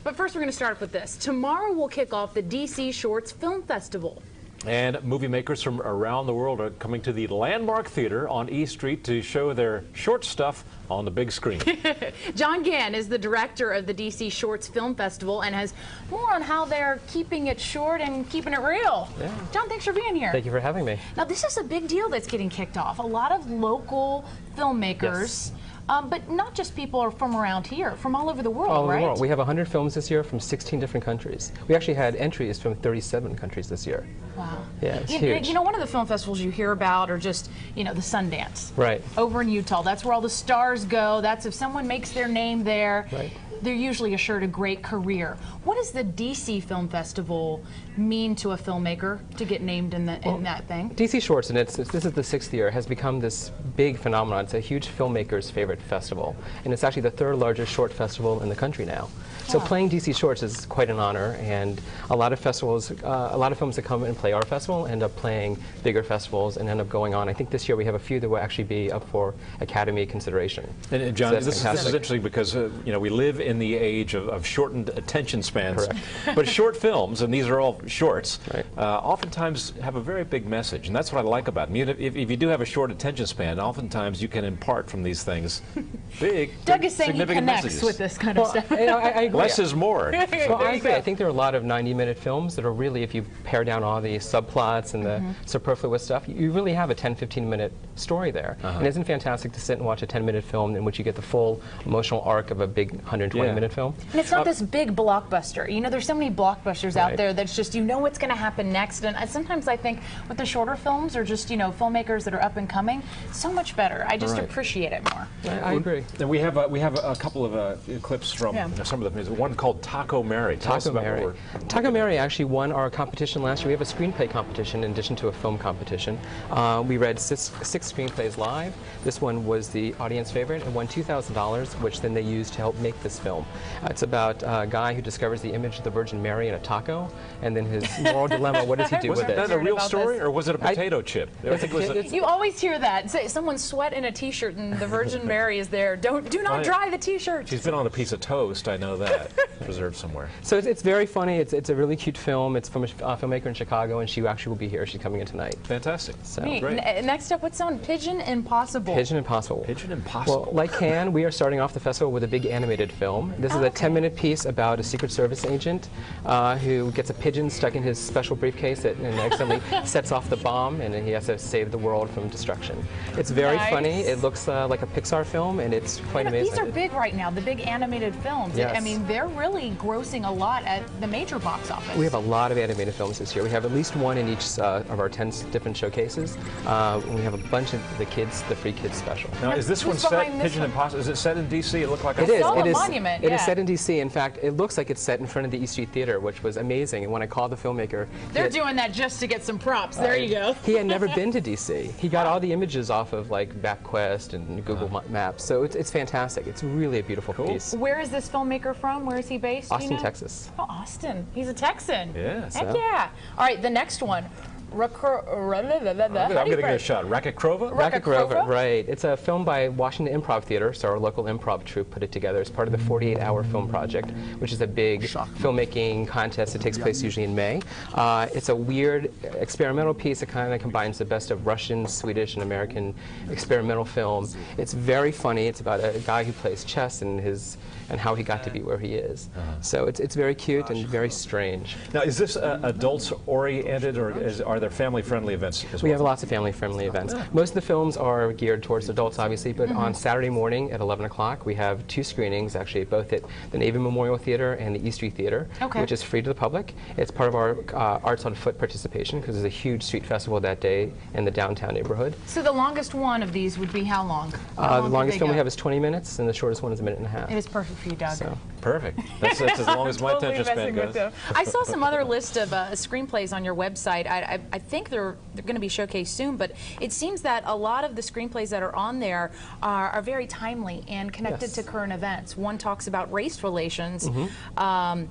But first, we're going to start with this. Tomorrow, we'll kick off the DC Shorts Film Festival. And movie makers from around the world are coming to the Landmark Theater on E Street to show their short stuff on the big screen. John Gann is the director of the DC Shorts Film Festival and has more on how they're keeping it short and keeping it real. Yeah. John, thanks for being here. Thank you for having me. Now, this is a big deal that's getting kicked off. A lot of local filmmakers. Yes. But not just people are from around here, from all over the world, All over right? the world. We have 100 films this year from 16 different countries. We actually had entries from 37 countries this year. Wow. Yeah, it's huge. You know, one of the film festivals you hear about are just, you know, the Sundance. Right. Over in Utah. That's where all the stars go. That's if someone makes their name there. Right. They're usually assured a great career. What does the DC Film Festival mean to a filmmaker to get named in that thing? DC Shorts, and this is the 6th year, has become this big phenomenon. It's a huge filmmaker's favorite festival, and it's actually the 3rd largest short festival in the country now. So playing DC Shorts is quite an honor, and a lot of festivals, a lot of films that come and play our festival end up playing bigger festivals and end up going on. I think this year we have a few that will actually be up for Academy consideration. And John, so this is interesting because you know, we live in the age of shortened attention spans. Correct. But short films, and these are all shorts, right, oftentimes have a very big message, and that's what I like about them. If you do have a short attention span, oftentimes you can impart from these things Doug is saying he connects messages with this kind of stuff. I agree. Less is more. Well, I agree. I think there are a lot of 90-minute films that are really, if you pare down all the subplots and the superfluous stuff, you really have a 10, 15-minute story there. And isn't it fantastic to sit and watch a 10-minute film in which you get the full emotional arc of a big 120-minute film? And it's not this big blockbuster. You know, there's so many blockbusters out there that's just, you know what's going to happen next. And sometimes I think with the shorter films or just, you know, filmmakers that are up and coming, so much better. I just appreciate it more. I agree. And we have a couple of clips from some of the music. One called Taco Mary. Taco Mary. Taco Mary actually won our competition last year. We have a screenplay competition in addition to a film competition. We read six screenplays live. This one was the audience favorite and won $2,000, which then they used to help make this film. It's about a guy who discovers the image of the Virgin Mary in a taco, and then his moral dilemma, what does he do with it? Was that a real story, or was it a potato chip? You always hear that. Say someone sweat in a T-shirt and the Virgin Mary is there. Do not dry the T-shirt. She's been on a piece of toast, I know that. Preserved somewhere. So it's very funny. It's a really cute film. It's from a filmmaker in Chicago, and she actually will be here. She's coming in tonight. Fantastic. So great. Next up, what's on Pigeon Impossible? Pigeon Impossible. Pigeon Impossible. Well, like Cannes, we are starting off the festival with a big animated film. This is a 10-minute piece about a Secret Service agent who gets a pigeon stuck in his special briefcase and accidentally sets off the bomb, and he has to save the world from destruction. It's very funny. It looks like a Pixar film, and it's quite amazing. These are big right now, the big animated films. Yes. I mean, they're really grossing a lot at the major box office. We have a lot of animated films this year. We have at least one in each of our 10 different showcases. We have a bunch of the Free Kids special. Now, is this one set, Pigeon Impossible, is it set in D.C.? It looked like it is. It is. Monument, It is set in D.C. In fact, it looks like it's set in front of the E Street Theater, which was amazing. And when I called the filmmaker... They're doing that just to get some props. There you go. He had never been to D.C. He got all the images off of like MapQuest and Google Maps. So it's fantastic. It's really a beautiful piece. Where is this filmmaker from? Where is he based? Austin, Texas. Oh, Austin. He's a Texan. Yeah. Heck yeah. All right, the next one. I'm going to give it a shot. Racket Krova? Racket Krova, right. It's a film by Washington Improv Theater, so our local improv troupe put it together as part of the 48-hour film project, which is a big filmmaking contest that takes place usually in May. It's a weird experimental piece that kind of combines the best of Russian, Swedish, and American experimental film. It's very funny. It's about a guy who plays chess and how he got to be where he is. So it's very cute and very strange. Now, is this adults-oriented, or are there family-friendly events as well? We have lots of family-friendly events. Most of the films are geared towards adults, obviously, but on Saturday morning at 11 o'clock, we have 2 screenings, actually, both at the Navy Memorial Theater and the E Street Theater, which is free to the public. It's part of our Arts on Foot participation, because there's a huge street festival that day in the downtown neighborhood. So the longest one of these would be how long? The longest film we have is 20 minutes, and the shortest one is a minute and a half. It is perfect for you, Doug. So. Perfect. That's as long as my attention span goes. I saw some other list of screenplays on your website. I think they're going to be showcased soon, but it seems that a lot of the screenplays that are on there are very timely and connected to current events. One talks about race relations, I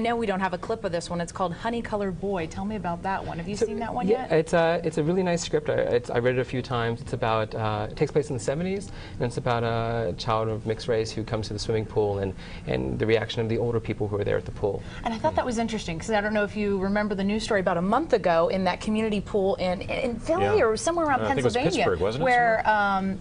know we don't have a clip of this one. It's called Honey Colored Boy. Tell me about that one. Have you seen that one yet? It's a really nice script. I read it a few times. It's about, it takes place in the 70s, and it's about a child of mixed race who comes comes to the swimming pool and the reaction of the older people who are there at the pool. And I thought that was interesting because I don't know if you remember the news story about a month ago in that community pool in Philly or somewhere around I think it was Pennsylvania, Pittsburgh, wasn't it, where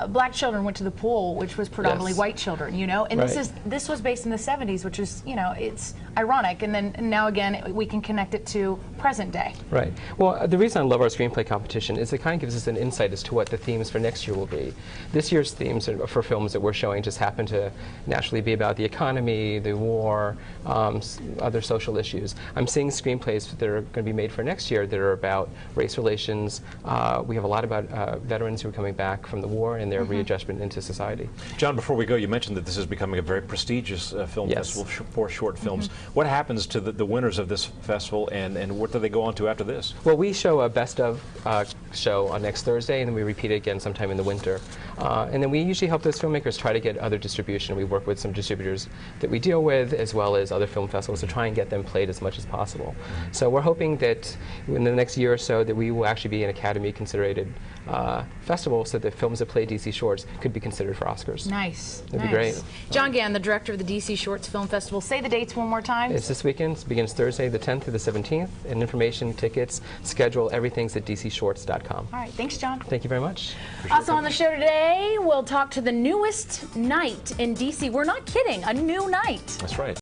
black children went to the pool, which was predominantly white children, you know, and this was based in the 70s, which is, you know, it's ironic, and then now again we can connect it to present day. Right. Well, the reason I love our screenplay competition is it kind of gives us an insight as to what the themes for next year will be. This year's themes for films that we're showing just happen to naturally be about the economy, the war, other social issues. I'm seeing screenplays that are going to be made for next year that are about race relations. We have a lot about veterans who are coming back from the war and their readjustment into society. John, before we go, you mentioned that this is becoming a very prestigious film festival for short films. What happens to the winners of this festival, and what do they go on to after this? Well, we show a best of show on next Thursday, and then we repeat it again sometime in the winter. And then we usually help those filmmakers try to get other distribution. We work with some distributors that we deal with, as well as other film festivals, to try and get them played as much as possible. So we're hoping that in the next year or so that we will actually be an Academy-considered festival, so that films that play DC Shorts could be considered for Oscars. Nice. That'd be great. John Gann, the director of the DC Shorts Film Festival. Say the dates one more time. It's this weekend. It begins Thursday the 10th through the 17th. And information, tickets, schedule, everything's at dcshorts.com. All right. Thanks, John. Thank you very much. Also on the show today, we'll talk to the newest night in DC. We're not kidding. A new night. That's right.